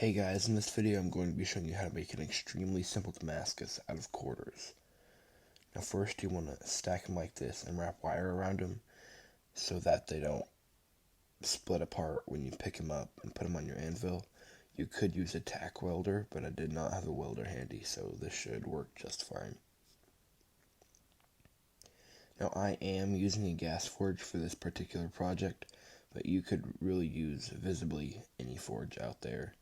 Hey guys, in this video I'm going to be showing you how to make an extremely simple Damascus out of quarters. Now first you want to stack them like this and wrap wire around them so that they don't split apart when you pick them up and put them on your anvil. You could use a tack welder, but I did not have a welder handy, so this should work just fine. Now I am using a gas forge for this particular project, but you could really use visibly any forge out there.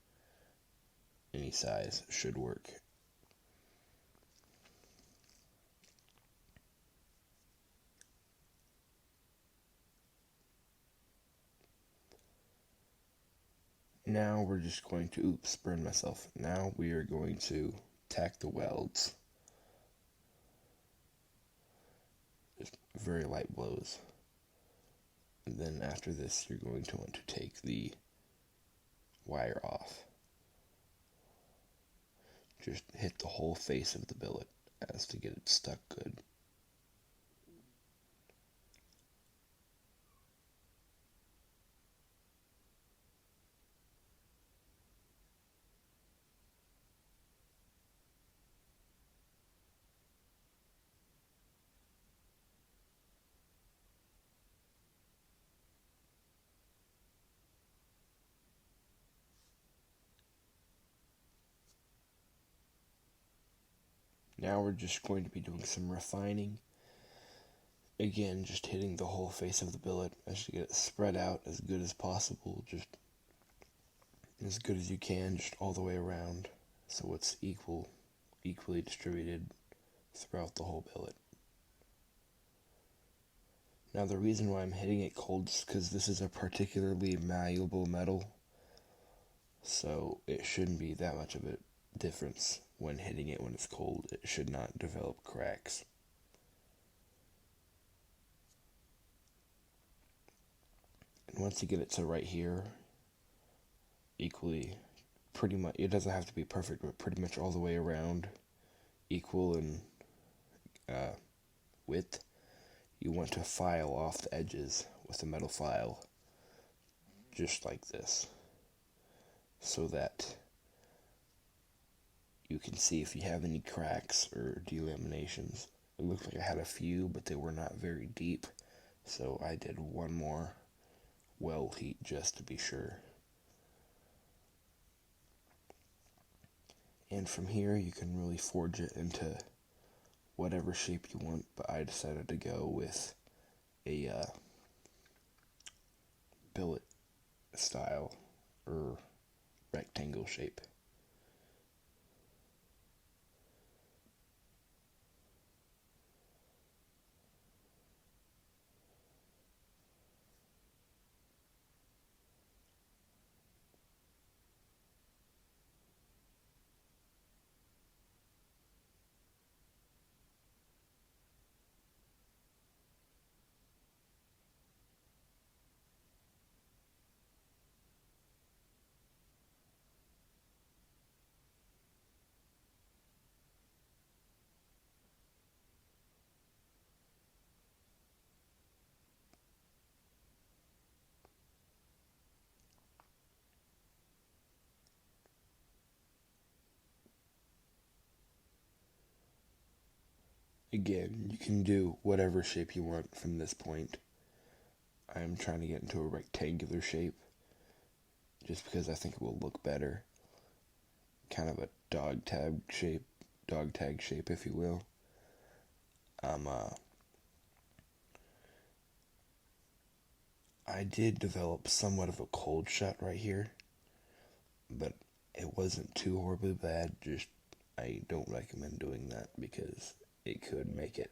Any size should work. Now we're just going to, burned myself. Now we are going to tack the welds. Just very light blows. And then after this, you're going to want to take the wire off. Just hit the whole face of the billet as to get it stuck good. Now we're just going to be doing some refining. Again, just hitting the whole face of the billet as to get it spread out as good as possible, just as good as you can, just all the way around, so it's equally distributed throughout the whole billet. Now the reason why I'm hitting it cold is because this is a particularly malleable metal, so it shouldn't be that much of a difference when hitting it when it's cold. It should not develop cracks. And once you get it to right here, equally, pretty much, it doesn't have to be perfect, but pretty much all the way around, equal in width, you want to file off the edges with a metal file, just like this, so that you can see if you have any cracks or delaminations. It looked like I had a few, but they were not very deep, so I did one more weld heat just to be sure. And from here you can really forge it into whatever shape you want, but I decided to go with a billet style or rectangle shape. Again, you can do whatever shape you want from this point. I'm trying to get into a rectangular shape just because I think it will look better. Kind of a dog tag shape if you will. I did develop somewhat of a cold shut right here, but it wasn't too horribly bad. Just I don't recommend doing that because it could make it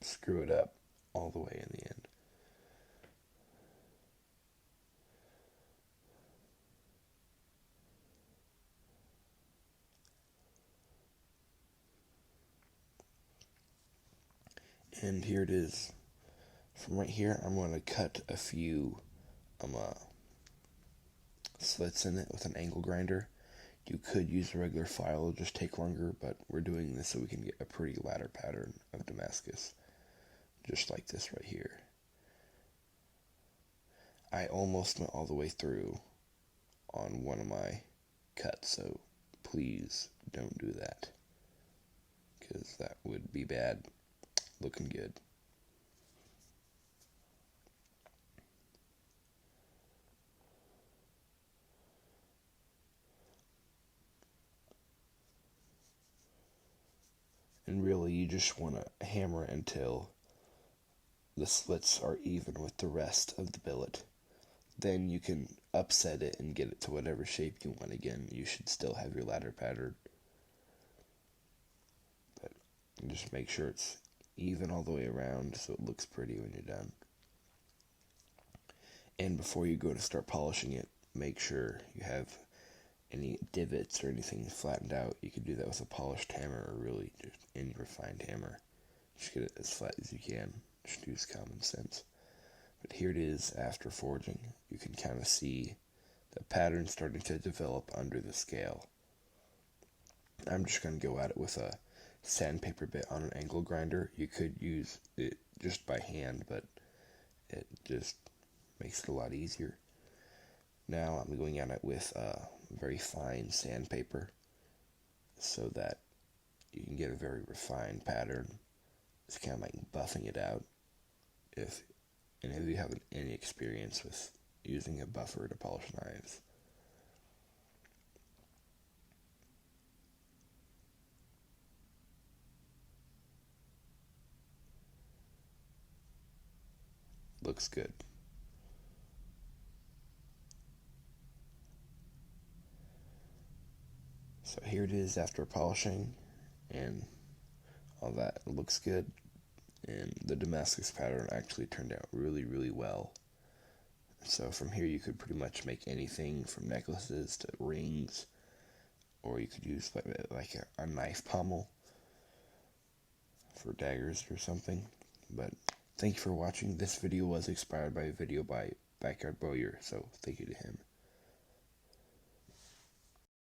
screw it up all the way in the end. And here it is. From right here, I'm going to cut a few slits in it with an angle grinder. You could use a regular file, it'll just take longer, but we're doing this so we can get a pretty ladder pattern of Damascus, just like this right here. I almost went all the way through on one of my cut, so please don't do that, because that would be bad looking good. And really, you just want to hammer it until the slits are even with the rest of the billet. Then you can upset it and get it to whatever shape you want. Again, you should still have your ladder pattern, but just make sure it's even all the way around so it looks pretty when you're done. And before you go to start polishing it, make sure you have any divots or anything flattened out. You can do that with a polished hammer or really just any refined hammer. Just get it as flat as you can. Just use common sense. But here it is after forging. You can kind of see the pattern starting to develop under the scale. I'm just going to go at it with a sandpaper bit on an angle grinder. You could use it just by hand, but it just makes it a lot easier. Now I'm going at it with a very fine sandpaper so that you can get a very refined pattern. It's kind of like buffing it out. If you have any experience with using a buffer to polish knives. Looks good. So here it is after polishing and all that. It looks good. And the Damascus pattern actually turned out really, really well. So from here you could pretty much make anything from necklaces to rings, or you could use like a knife pommel for daggers or something. But thank you for watching. This video was inspired by a video by Backyard Bowyer, so thank you to him.